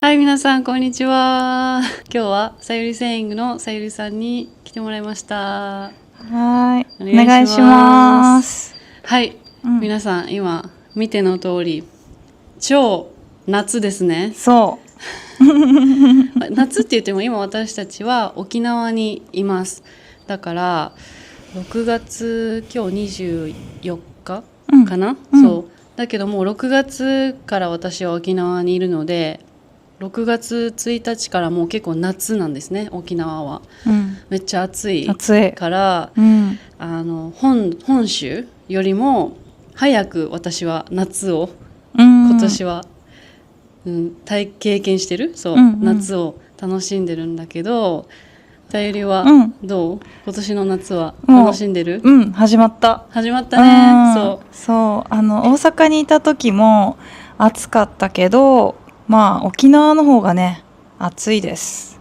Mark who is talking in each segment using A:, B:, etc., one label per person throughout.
A: はい、皆さんこんにちは。今日はさゆりセイングのさゆりさんに来てもらいました。
B: はい、
A: お願いします。はい、皆さん今見ての通り超夏ですね。
B: そう
A: 夏って言っても今私たちは沖縄にいます。だから6月今日24日かな、そうだけどもう6月から私は沖縄にいるので6月1日からもう結構夏なんですね。沖縄は、めっちゃ暑いから、本州よりも早く私は夏を、今年は、経験してる、そう、夏を楽しんでるんだけど、さゆりはどう？今年の夏は楽しんでる？
B: 始まった
A: ね。
B: そう大阪にいた時も暑かったけど、まあ沖縄の方がね暑いです。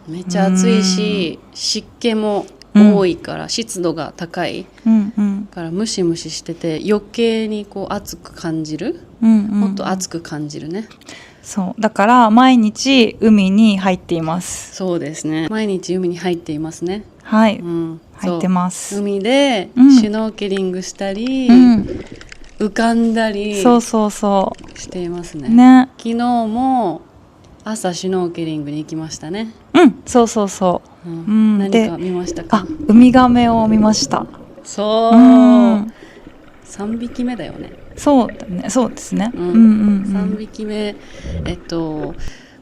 A: めっちゃ暑いし、湿気も多いから、湿度が高い、からムシムシしてて余計にこう暑く感じる、もっと暑く感じるね。
B: そうだから毎日海に入っています。
A: そうですね、毎日海に入っていますね。
B: はい、入ってます。
A: 海でシュノーケリングしたり、浮かんだりしていますね。昨日も朝シュノーケリングに行きましたね。何か見ましたか？
B: ウミガメを見ました。
A: そう、3匹目だよね。
B: そうですね。
A: 3匹目、3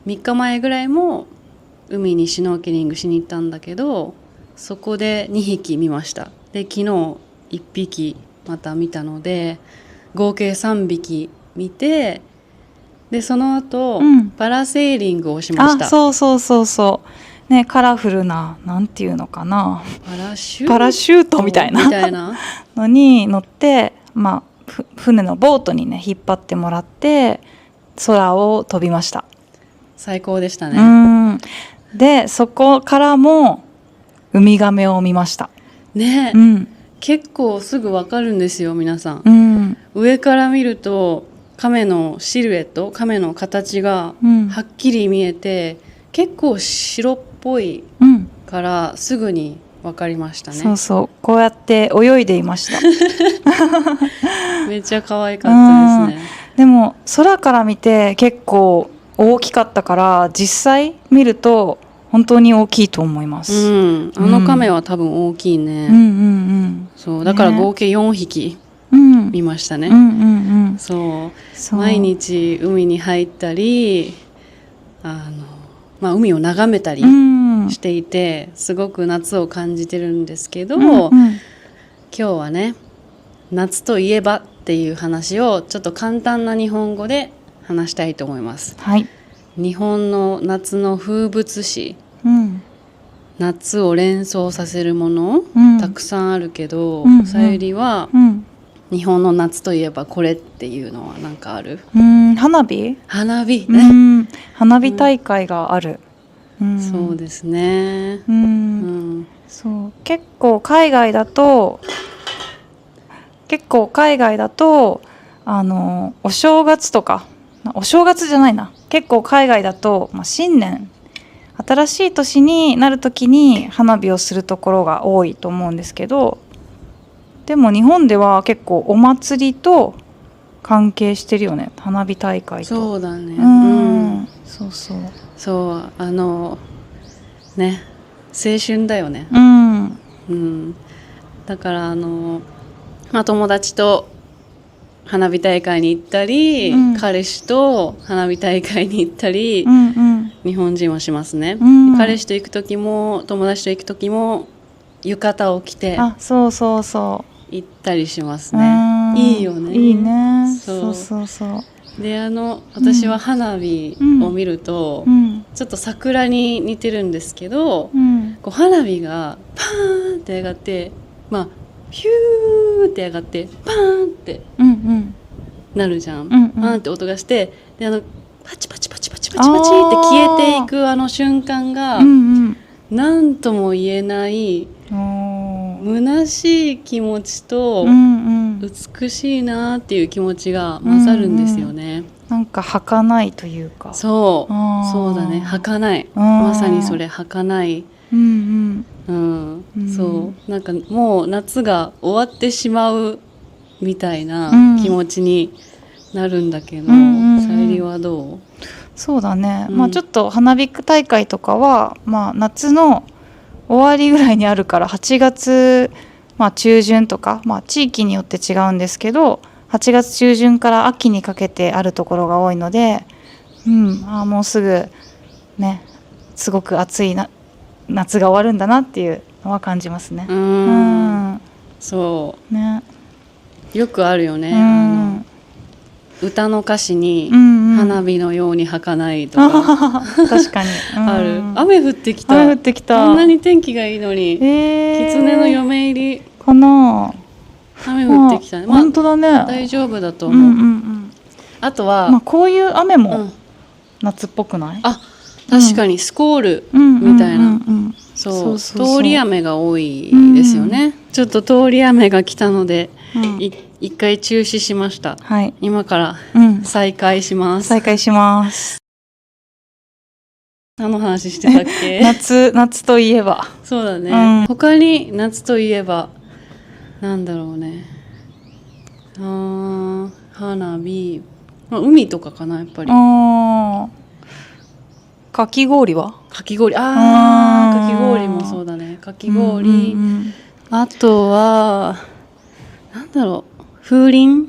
A: 日前ぐらいも海にシュノーケリングしに行ったんだけど、そこで2匹見ました。で昨日1匹また見たので合計3匹見て、でその後、パラセーリングをしました。
B: そうね、カラフルな、なんていうのかな、
A: パラシュ
B: ートみたいなのに乗って、船のボートにね引っ張ってもらって空を飛びました。
A: 最高でしたね。
B: でそこからもウミガメを見ました
A: ね。結構すぐ分かるんですよ皆さん。上から見ると亀のシルエット、亀の形がはっきり見えて、結構白っぽいからすぐに分かりましたね。
B: こうやって泳いでいました
A: めっちゃ可愛かったですね。
B: でも空から見て結構大きかったから、実際見ると本当に大きいと思います。
A: あの亀は多分大きいね。そうだから合計4匹見ましたね。毎日海に入ったり海を眺めたりしていて、すごく夏を感じてるんですけど、今日はね夏といえばっていう話をちょっと簡単な日本語で話したいと思います。日本の夏の風物詩、夏を連想させるもの、たくさんあるけど、さゆりは、日本の夏といえばこれっていうのは何かある？
B: 花火
A: ね。
B: 花火大会がある。
A: そうですね。
B: そう結構海外だとお正月とか、お正月じゃないな、結構海外だと、新年、新しい年になる時に花火をするところが多いと思うんですけど、でも日本では結構お祭りと関係してるよね、花火大会と。
A: そうだね。ね、青春だよね。だから友達と花火大会に行ったり、彼氏と花火大会に行ったり、日本人はしますね。彼氏と行く時も友達と行く時も浴衣を着て行ったりしますね。いいよね。
B: いいね。
A: で私は花火を見ると、ちょっと桜に似てるんですけど、こう花火がパーンって上がって、ヒューって上がってパーンってなるじゃん。パーンって音がして、でパチパチパチパチパチパチって消えていく瞬間が、何とも言えない虚しい気持ちと、美しいなっていう気持ちが混ざるんですよね。
B: なんか儚いというか。
A: そうだね、儚い、まさにそれ、儚い。そうなんかもう夏が終わってしまうみたいな気持ちになるんだけど、さゆりはどう？
B: そうだね、まあちょっと花火大会とかは、まあ、夏の終わりぐらいにあるから8月、まあ、中旬とか、まあ、地域によって違うんですけど8月中旬から秋にかけてあるところが多いので、もうすぐねすごく暑い夏が終わるんだなっていうのは感じますね。
A: そう
B: ね、
A: よくあるよね、歌の歌詞に花火のように儚いとか
B: 確かに
A: ある。雨降ってきた。こんなに天気がいいのに、狐の嫁入り
B: かな。
A: 雨降ってきたね。
B: 本当だね。
A: 大丈夫だと思う。あとは、
B: まあ、こういう雨も夏っぽくない？
A: あ、確かにスコールみたいな。そう、通り雨が多いですよね。ちょっと通り雨が来たので、一回中止しました。今から再開します。
B: 再開します。
A: 何の話してたっけ？
B: 夏といえば。
A: そうだね。他に夏といえばなんだろうね。花火、海とかかなやっぱり。
B: かき氷は？
A: かき氷、かき氷もそうだね。かき氷、あとはなんだろう、風鈴、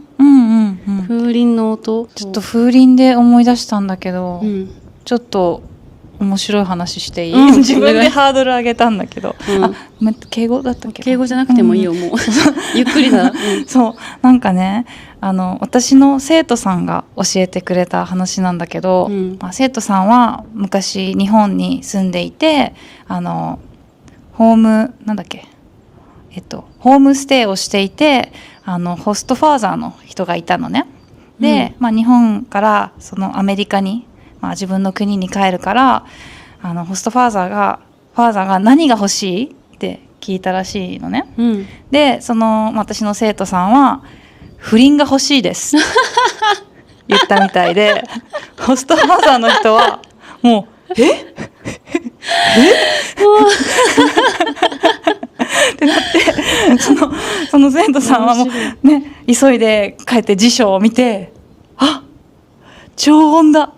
A: 風鈴の音。
B: ちょっと風鈴で思い出したんだけど、ちょっと面白い話していい？自分でハードル上げたんだけど、敬語だったっけ？
A: 敬語じゃなくてもいいよ、もうゆっくりな。
B: そうなんかね、私の生徒さんが教えてくれた話なんだけど、生徒さんは昔日本に住んでいて、ホームステイをしていて、ホストファーザーの人がいたのね。で、日本からそのアメリカに、自分の国に帰るから、ホストファーザーが何が欲しいって聞いたらしいのね。で、私の生徒さんは不倫が欲しいです言ったみたいで、ホストファーザーの人はもうってなって、その生徒さんはもうね、急いで帰って辞書を見て、超音だ、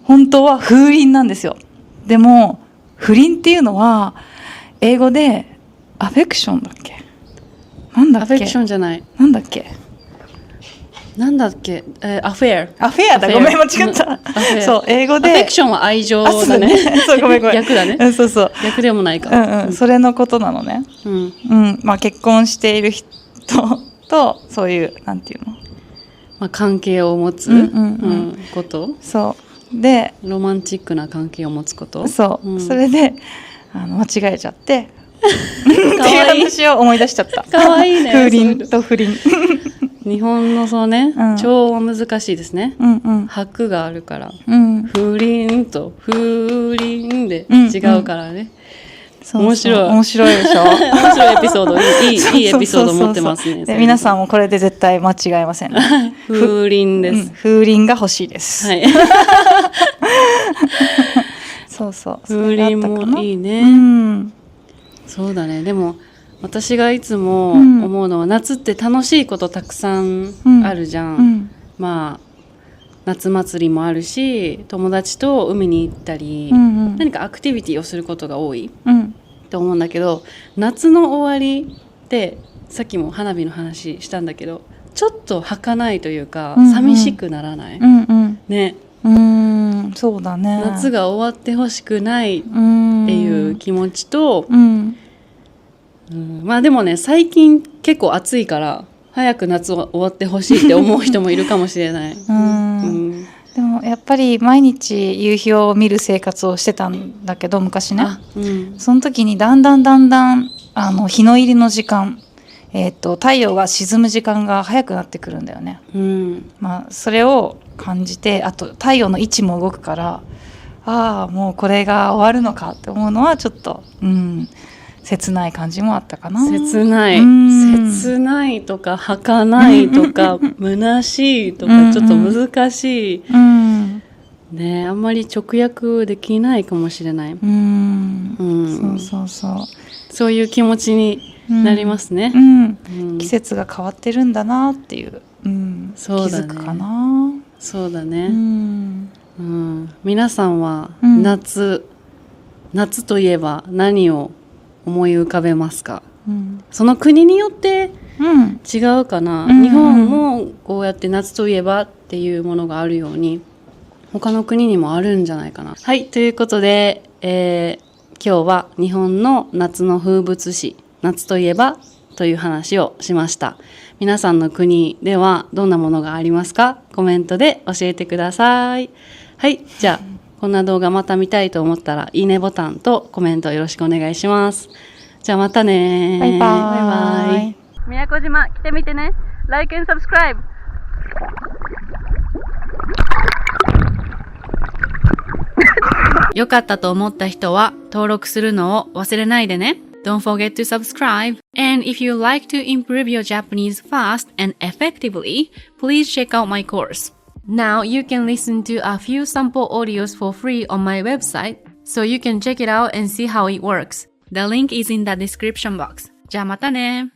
B: 本当は風鈴なんですよ。でも不倫っていうのは英語でアフェクションだっけ？なんだっけ？
A: アフェクションじゃない。
B: なんだっけ？
A: アフェ
B: アだ。ごめん、間違った。そう、英語で
A: アフェクションは愛情だね。
B: そう、ごめん。
A: 逆だね。
B: そう。
A: 逆でもないか。
B: それのことなのね。結婚している人とそういうなんていうの？
A: 関係を持つこと。
B: そう。で
A: ロマンチックな関係を持つこと。
B: そう、それで間違えちゃってっていう話を思い出しちゃった。
A: かわいいね。
B: 風鈴と不倫。
A: 日本のそうね、超難しいですね。拍があるから、風鈴と風鈴で違うからね。面白いでしょ。面白いエピソード、いいエピソード持ってますね。
B: 皆さんもこれで絶対間違えませんね。
A: 風鈴です。
B: 風鈴が欲しいです。はい。そう。
A: 風鈴もいいね。そうだね。でも私がいつも思うのは、夏って楽しいことたくさんあるじゃん。夏祭りもあるし、友達と海に行ったり、何かアクティビティをすることが多いと思うんだけど、夏の終わりってさっきも花火の話したんだけど、ちょっと儚いというか、寂しくならない？ね。
B: そうだね。
A: 夏が終わってほしくないっていう気持ちと、でもね、最近結構暑いから早く夏終わってほしいって思う人もいるかもしれない。で
B: もやっぱり毎日夕日を見る生活をしてたんだけど、昔ね。その時にだんだん日の入りの時間、太陽が沈む時間が早くなってくるんだよね。それを感じて、あと太陽の位置も動くから、もうこれが終わるのかって思うのはちょっと切ない感じもあったかな。
A: 切ない、切ないとか儚いとか虚しいとかちょっと難しい、ね、あんまり直訳できないかもしれない、そういう気持ちになりますね、
B: 季節が変わってるんだなっていう、
A: そうだね、
B: 気づくかな。
A: そうだね、皆さんは夏といえば何を思い浮かべますか？その国によって違うかな、日本もこうやって夏といえばっていうものがあるように他の国にもあるんじゃないかな。はい、ということで、今日は日本の夏の風物詩、夏といえばという話をしました。皆さんの国ではどんなものがありますか？コメントで教えてください。はい、じゃあこんな動画また見たいと思ったらいいねボタンとコメントよろしくお願いします。じゃあまたね。
B: バイバイ。
A: 宮古島来てみてね。Like and subscribe。よかったと思った人は登録するのを忘れないでね。Don't forget to subscribe. And if you like to improve your Japanese fast and effectively, please check out my course. Now you can listen to a few sample audios for free on my website, so you can check it out and see how it works. The link is in the description box. じゃあまたね。